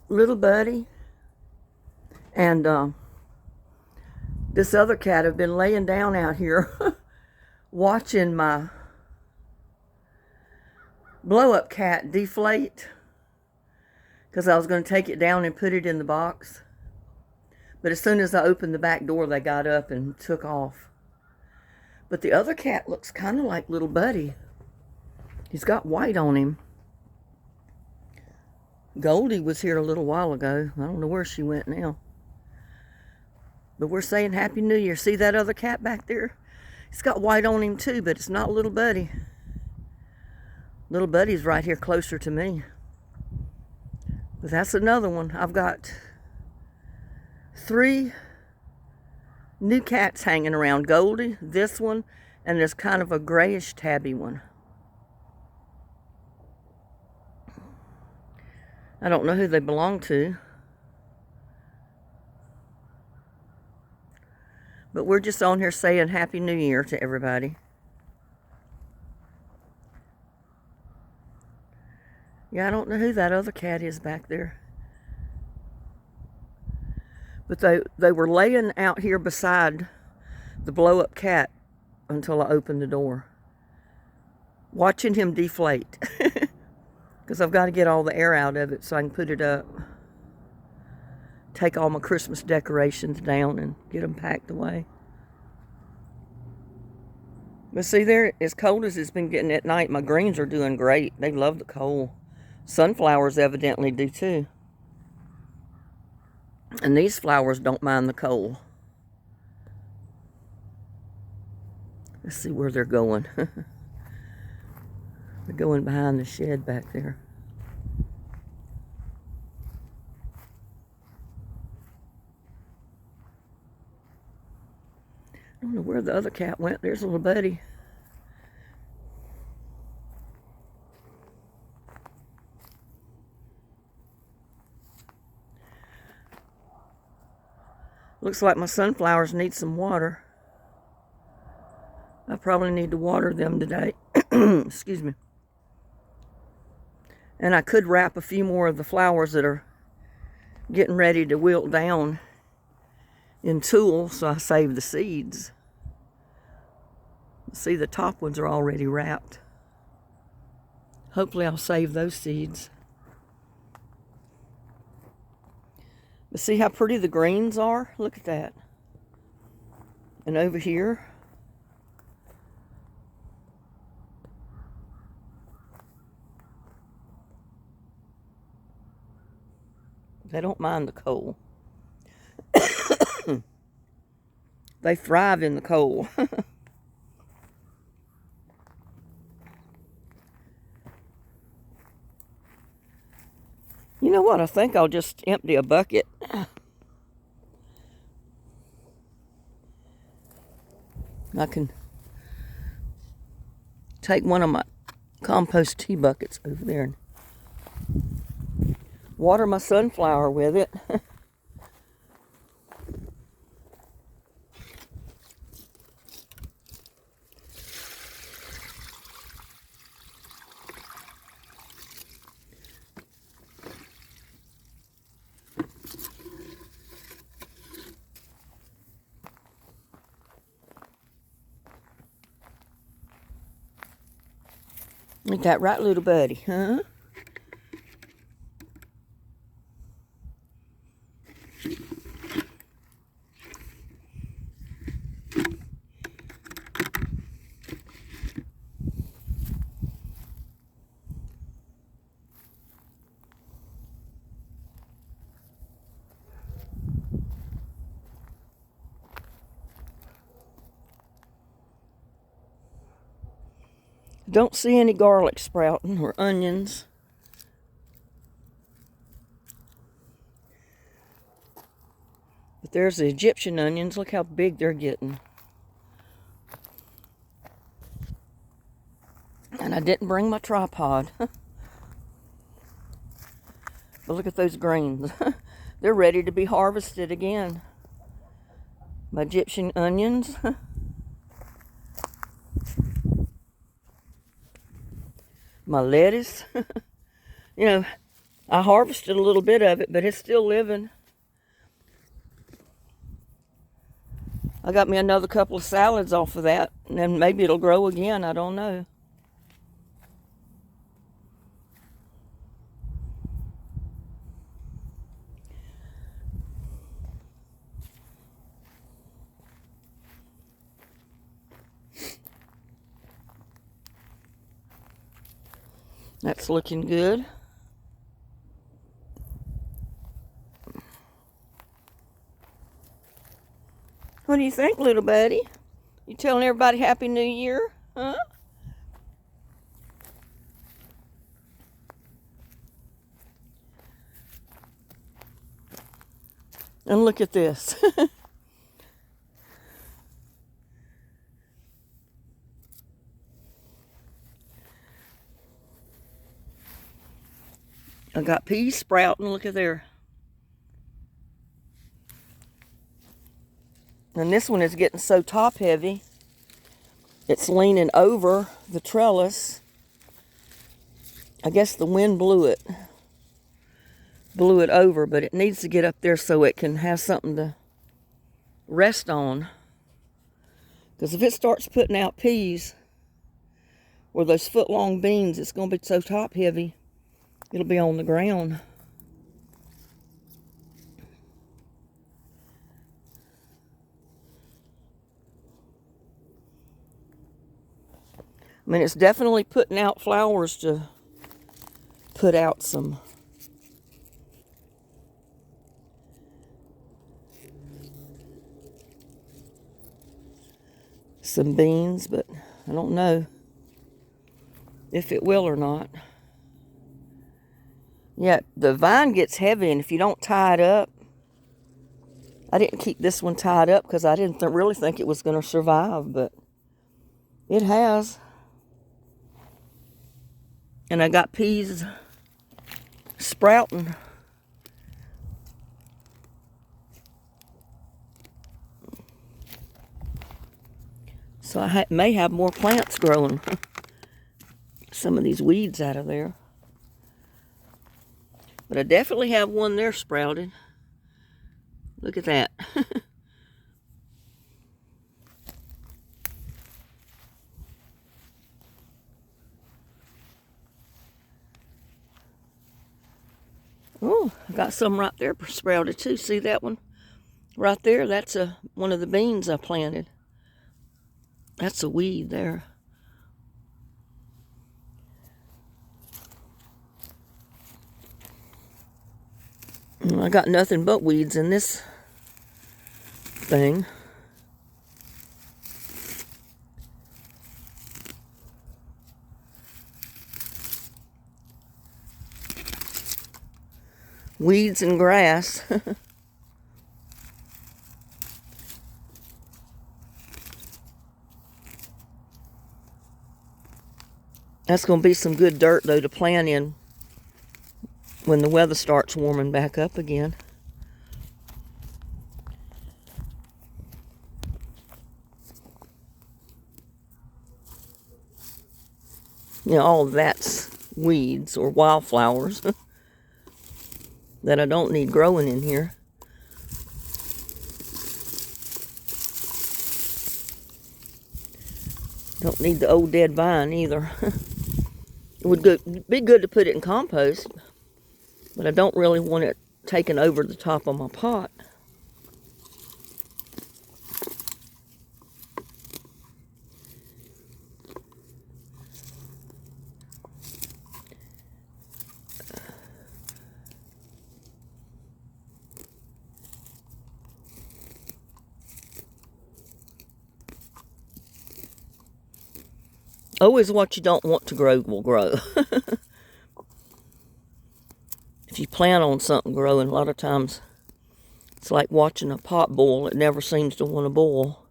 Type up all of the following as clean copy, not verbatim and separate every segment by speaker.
Speaker 1: little buddy and this other cat have been laying down out here watching my blow-up cat deflate because I was going to take it down and put it in the box. But as soon as I opened the back door, they got up and took off. But the other cat looks kind of like little buddy. He's got white on him. Goldie was here a little while ago. I don't know where she went now. But we're saying Happy New Year. See that other cat back there? He's got white on him too, but it's not little buddy. Little buddy's right here closer to me. But that's another one. I've got 3 new cats hanging around. Goldie, this one, and there's kind of a grayish tabby one. I don't know who they belong to. But we're just on here saying Happy New Year to everybody. Yeah, I don't know who that other cat is back there. But they were laying out here beside the blow-up cat until I opened the door. Watching him deflate. Because I've got to get all the air out of it so I can put it up. Take all my Christmas decorations down and get them packed away. But see there, as cold as it's been getting at night, my greens are doing great. They love the cold. Sunflowers evidently do too. And these flowers don't mind the cold. Let's see where they're going. They're going behind the shed back there. I don't know where the other cat went. There's little buddy. Looks like my sunflowers need some water. I probably need to water them today. Excuse me. And I could wrap a few more of the flowers that are getting ready to wilt down in tulle, so I save the seeds. See, the top ones are already wrapped. Hopefully I'll save those seeds. But see how pretty the greens are? Look at that. And over here, they don't mind the cold. They thrive in the cold. You know what? I think I'll just empty a bucket. I can take one of my compost tea buckets over there and water my sunflower with it. Ain't that right, little buddy, huh? Don't see any garlic sprouting or onions. But there's the Egyptian onions. Look how big they're getting. And I didn't bring my tripod. But look at those greens. They're ready to be harvested again. My Egyptian onions. My lettuce. You know, I harvested a little bit of it, but it's still living. I got me another couple of salads off of that, and then maybe it'll grow again. I don't know. That's looking good. What do you think, little buddy? You telling everybody Happy New Year? Huh? And look at this. I got peas sprouting. Look at there. And this one is getting so top heavy, it's leaning over the trellis. I guess the wind blew it over, but it needs to get up there so it can have something to rest on. Because if it starts putting out peas, or those foot-long beans, it's going to be so top heavy, it'll be on the ground. I mean, it's definitely putting out flowers to put out some beans, but I don't know if it will or not. Yeah, the vine gets heavy, and if you don't tie it up, I didn't keep this one tied up because I didn't really think it was going to survive, but it has. And I got peas sprouting. So I may have more plants growing. Some of these weeds out of there. But I definitely have one there sprouted. Look at that. Oh, I got some right there sprouted too. See that one? Right there, that's one of the beans I planted. That's a weed there. I got nothing but weeds in this thing. Weeds and grass. That's going to be some good dirt, though, to plant in when the weather starts warming back up again. You know, all of that's weeds or wildflowers that I don't need growing in here. Don't need the old dead vine either. It would be good to put it in compost, but I don't really want it taking over the top of my pot. Always what you don't want to grow will grow. If you plan on something growing, a lot of times it's like watching a pot boil. It never seems to want to boil.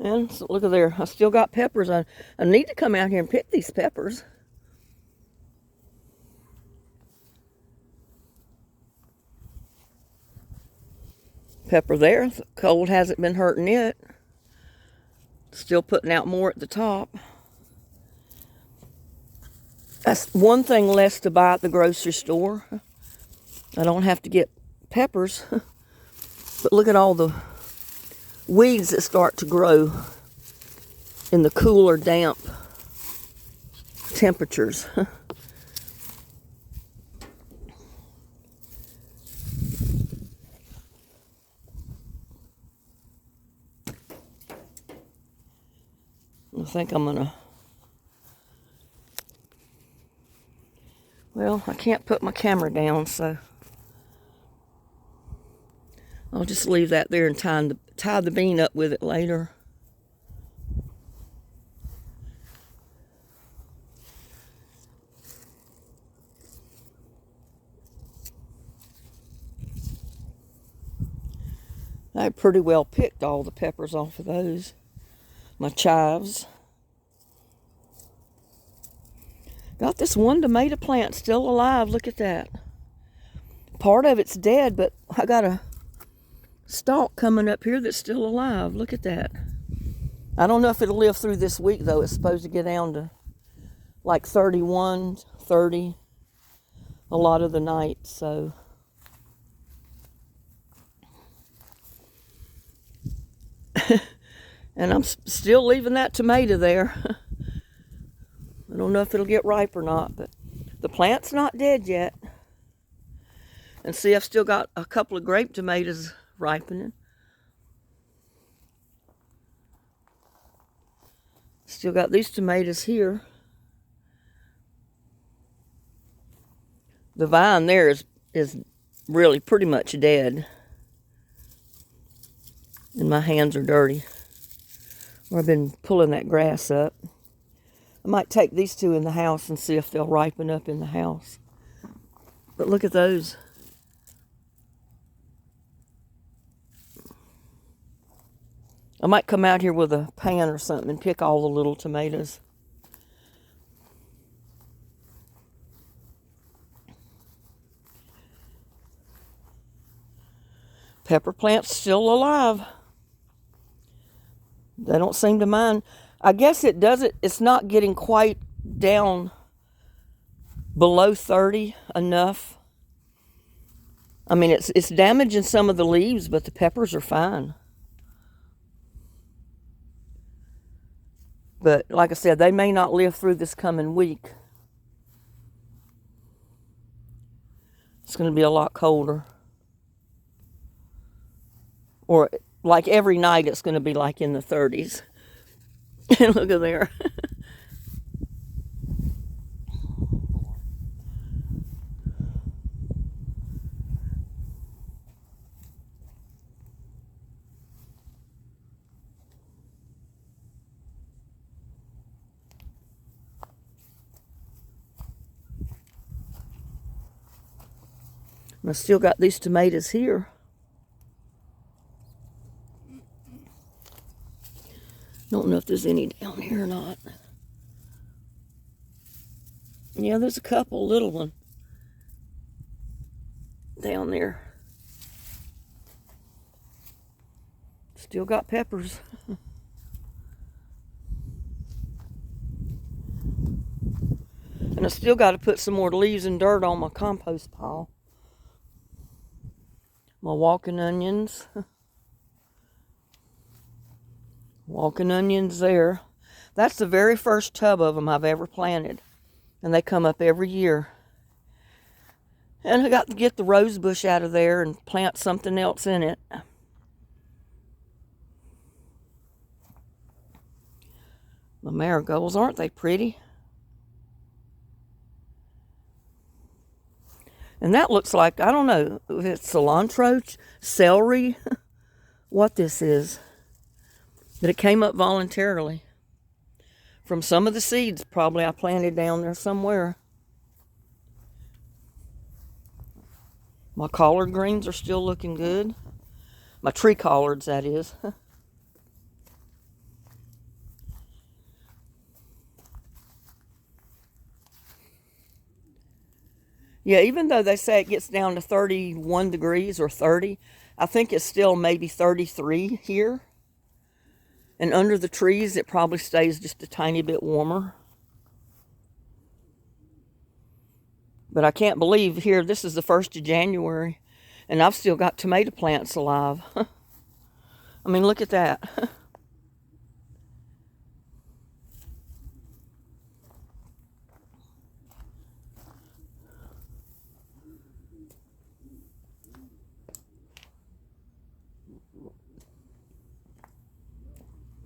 Speaker 1: And so look at there. I still got peppers. I need to come out here and pick these peppers. Pepper there. The cold hasn't been hurting it. Still putting out more at the top. That's one thing less to buy at the grocery store. I don't have to get peppers. But look at all the weeds that start to grow in the cooler, damp temperatures. I think I'm gonna, well, I can't put my camera down, so I'll just leave that there and tie the bean up with it later. I pretty well picked all the peppers off of those. My chives. Got this one tomato plant still alive. Look at that. Part of it's dead, but I got a stalk coming up here that's still alive. Look at that. I don't know if it'll live through this week, though. It's supposed to get down to like 31, 30 a lot of the night, so. And I'm still leaving that tomato there. I don't know if it'll get ripe or not, but the plant's not dead yet. And see, I've still got a couple of grape tomatoes ripening. Still got these tomatoes here. The vine there is really pretty much dead. And my hands are dirty. I've been pulling that grass up. I might take these two in the house and see if they'll ripen up in the house. But look at those. I might come out here with a pan or something and pick all the little tomatoes. Pepper plant's still alive. They don't seem to mind. I guess it doesn't, it's not getting quite down below 30 enough. I mean, it's damaging some of the leaves, but the peppers are fine. But like I said, they may not live through this coming week. It's going to be a lot colder. Or like every night it's going to be like in the 30s. And look at there. And I still got these tomatoes here. Don't know if there's any down here or not. Yeah, there's a couple little ones down there. Still got peppers. And I still got to put some more leaves and dirt on my compost pile. My walking onions. Walking onions there. That's the very first tub of them I've ever planted. And they come up every year. And I got to get the rose bush out of there and plant something else in it. My marigolds, aren't they pretty? And that looks like, I don't know, if it's cilantro, celery, what this is. But it came up voluntarily. From some of the seeds probably I planted down there somewhere. My collard greens are still looking good. My tree collards, that is. Yeah, even though they say it gets down to 31 degrees or 30, I think it's still maybe 33 here. And under the trees, it probably stays just a tiny bit warmer. But I can't believe here, this is the 1st of January, and I've still got tomato plants alive. I mean, look at that.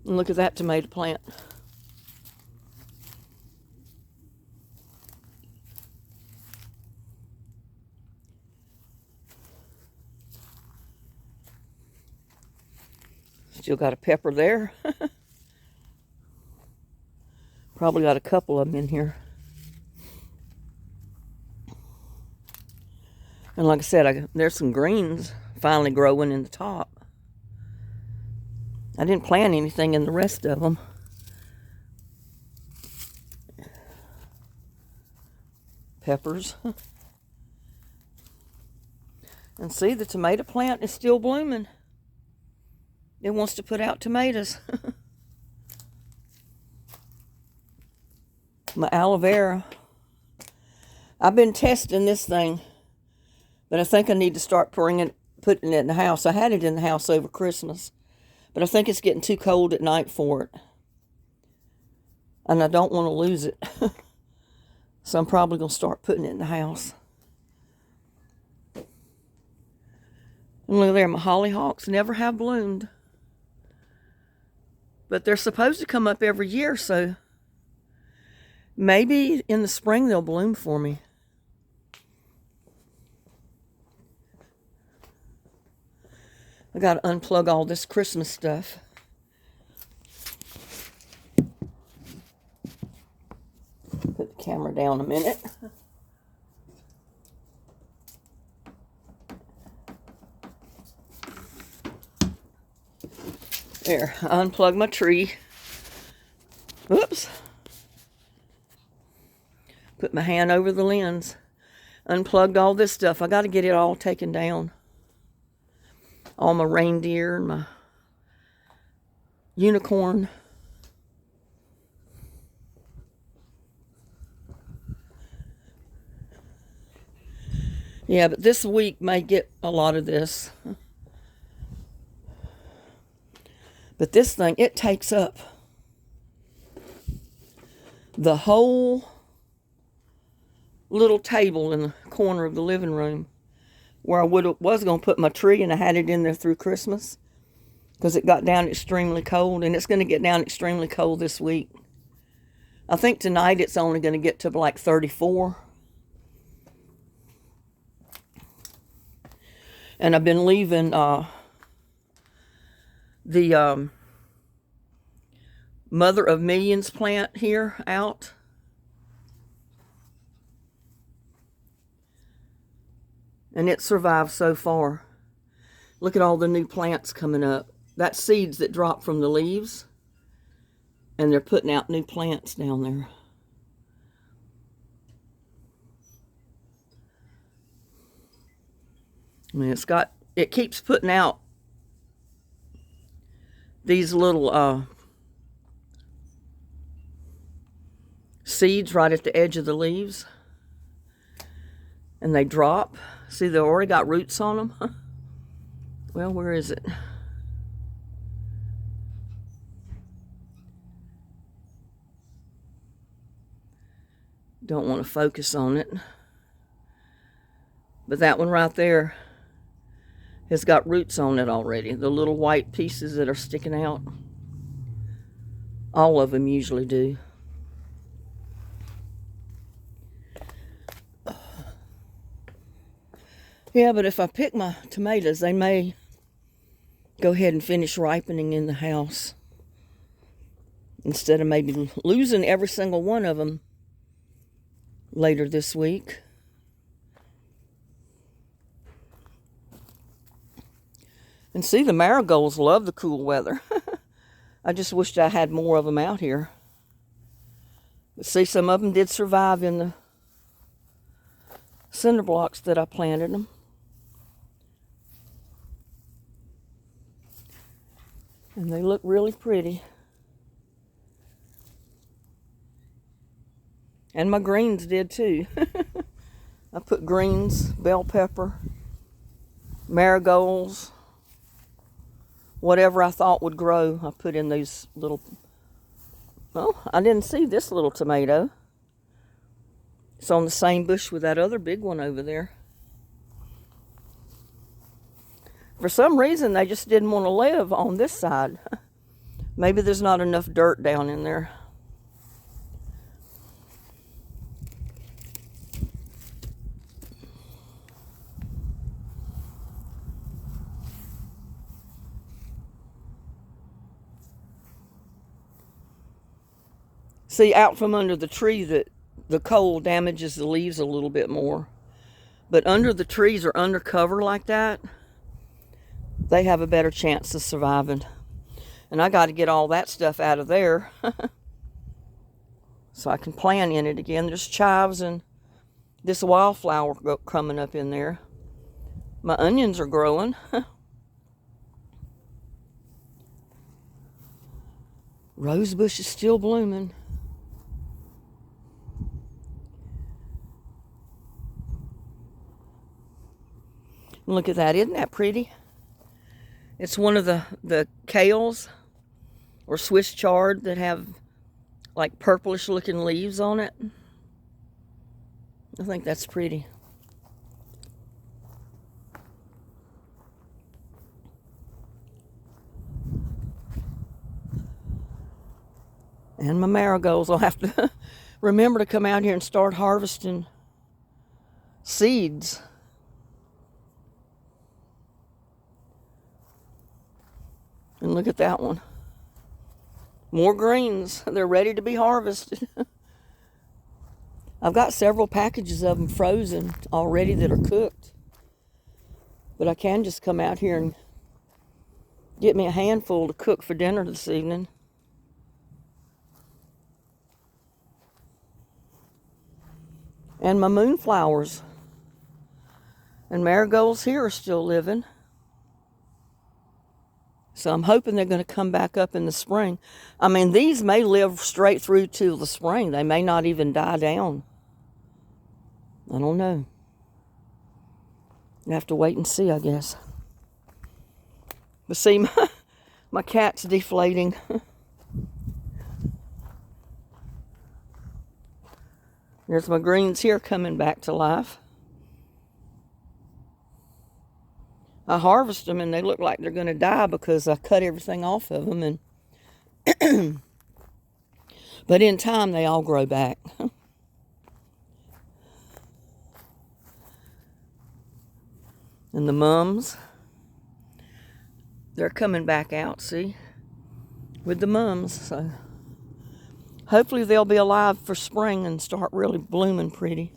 Speaker 1: And look at that tomato plant. Still got a pepper there. Probably got a couple of them in here. And like I said, there's some greens finally growing in the top. I didn't plant anything in the rest of them. Peppers. And see, the tomato plant is still blooming. It wants to put out tomatoes. My aloe vera. I've been testing this thing, but I think I need to start putting it in the house. I had it in the house over Christmas, but I think it's getting too cold at night for it. And I don't want to lose it. So I'm probably going to start putting it in the house. And look there, my hollyhocks never have bloomed. But they're supposed to come up every year, so maybe in the spring they'll bloom for me. I got to unplug all this Christmas stuff. Put the camera down a minute. There, I unplugged my tree. Whoops. Put my hand over the lens. Unplugged all this stuff. I got to get it all taken down. All my reindeer and my unicorn. Yeah, but this week may get a lot of this. But this thing, it takes up the whole little table in the corner of the living room where I was going to put my tree, and I had it in there through Christmas because it got down extremely cold, and it's going to get down extremely cold this week. I think tonight it's only going to get to like 34. And I've been leaving the Mother of Millions plant here out. And it survived so far. Look at all the new plants coming up. That's seeds that drop from the leaves. And they're putting out new plants down there. I mean, it keeps putting out these little seeds right at the edge of the leaves. And they drop. See, they already got roots on them. Well, where is it? Don't want to focus on it. But that one right there has got roots on it already. The little white pieces that are sticking out. All of them usually do. Yeah, but if I pick my tomatoes, they may go ahead and finish ripening in the house. Instead of maybe losing every single one of them later this week. And see, the marigolds love the cool weather. I just wished I had more of them out here. But see, some of them did survive in the cinder blocks that I planted them. And they look really pretty. And my greens did too. I put greens, bell pepper, marigolds, whatever I thought would grow. I put in these little, oh, I didn't see this little tomato. It's on the same bush with that other big one over there. For some reason, they just didn't want to live on this side. Maybe there's not enough dirt down in there. See, out from under the tree, that the cold damages the leaves a little bit more. But under the trees or under cover like that, they have a better chance of surviving. And I got to get all that stuff out of there so I can plant in it again. There's chives and this wildflower coming up in there. My onions are growing. Rose bush is still blooming. Look at that, isn't that pretty? It's one of the kales or Swiss chard that have like purplish looking leaves on it. I think that's pretty. And my marigolds, I'll have to remember to come out here and start harvesting seeds. And look at that one. More greens. They're ready to be harvested. I've got several packages of them frozen already that are cooked. But I can just come out here and get me a handful to cook for dinner this evening. And my moonflowers and marigolds here are still living. So I'm hoping they're going to come back up in the spring. I mean, these may live straight through to the spring. They may not even die down. I don't know. You have to wait and see, I guess. But see, my cat's deflating. There's my greens here coming back to life. I harvest them and they look like they're going to die because I cut everything off of them. And but in time, they all grow back. And the mums, they're coming back out, see, with the mums. So hopefully they'll be alive for spring and start really blooming pretty.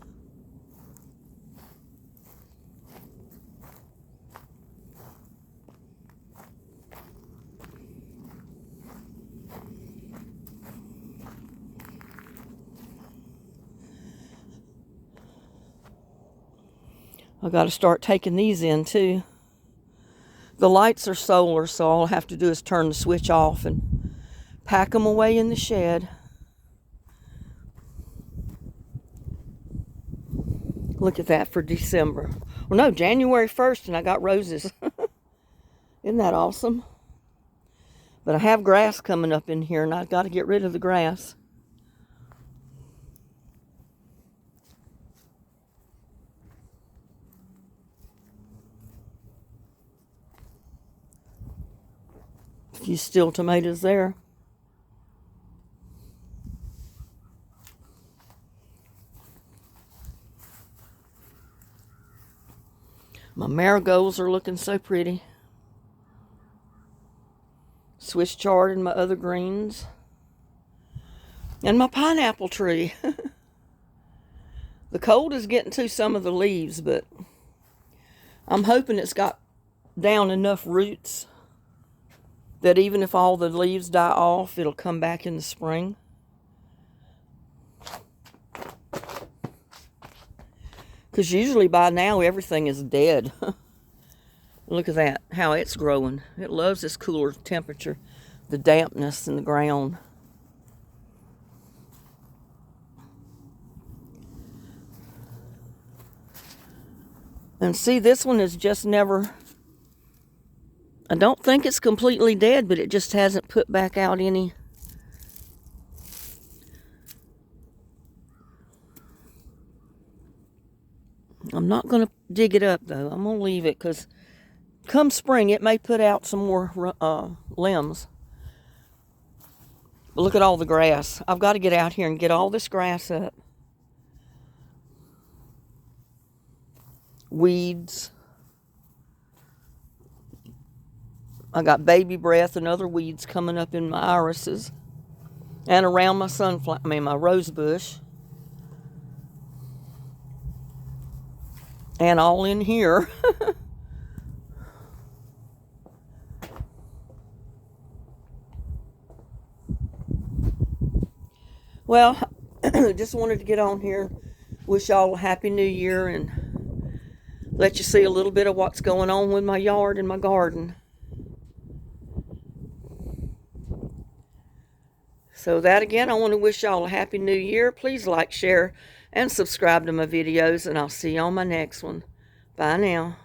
Speaker 1: I got to start taking these in too. The lights are solar, so all I have to do is turn the switch off and pack them away in the shed. Look at that for December. Well, no, January 1st, and I got roses. Isn't that awesome? But I have grass coming up in here, and I've got to get rid of the grass. A few still tomatoes there. My marigolds are looking so pretty. Swiss chard and my other greens. And my pineapple tree. The cold is getting to some of the leaves, but I'm hoping it's got down enough roots that even if all the leaves die off, it'll come back in the spring. Because usually by now everything is dead. Look at that, how it's growing. It loves this cooler temperature, the dampness in the ground. And see, this one is just never, I don't think it's completely dead, but it just hasn't put back out any. I'm not going to dig it up, though. I'm going to leave it because come spring, it may put out some more limbs. But look at all the grass. I've got to get out here and get all this grass up. Weeds. I got baby breath and other weeds coming up in my irises and around my my rose bush. And all in here. Well, just wanted to get on here, wish y'all a happy new year, and let you see a little bit of what's going on with my yard and my garden. So that again, I want to wish y'all a happy new year. Please like, share, and subscribe to my videos, and I'll see you on my next one. Bye now.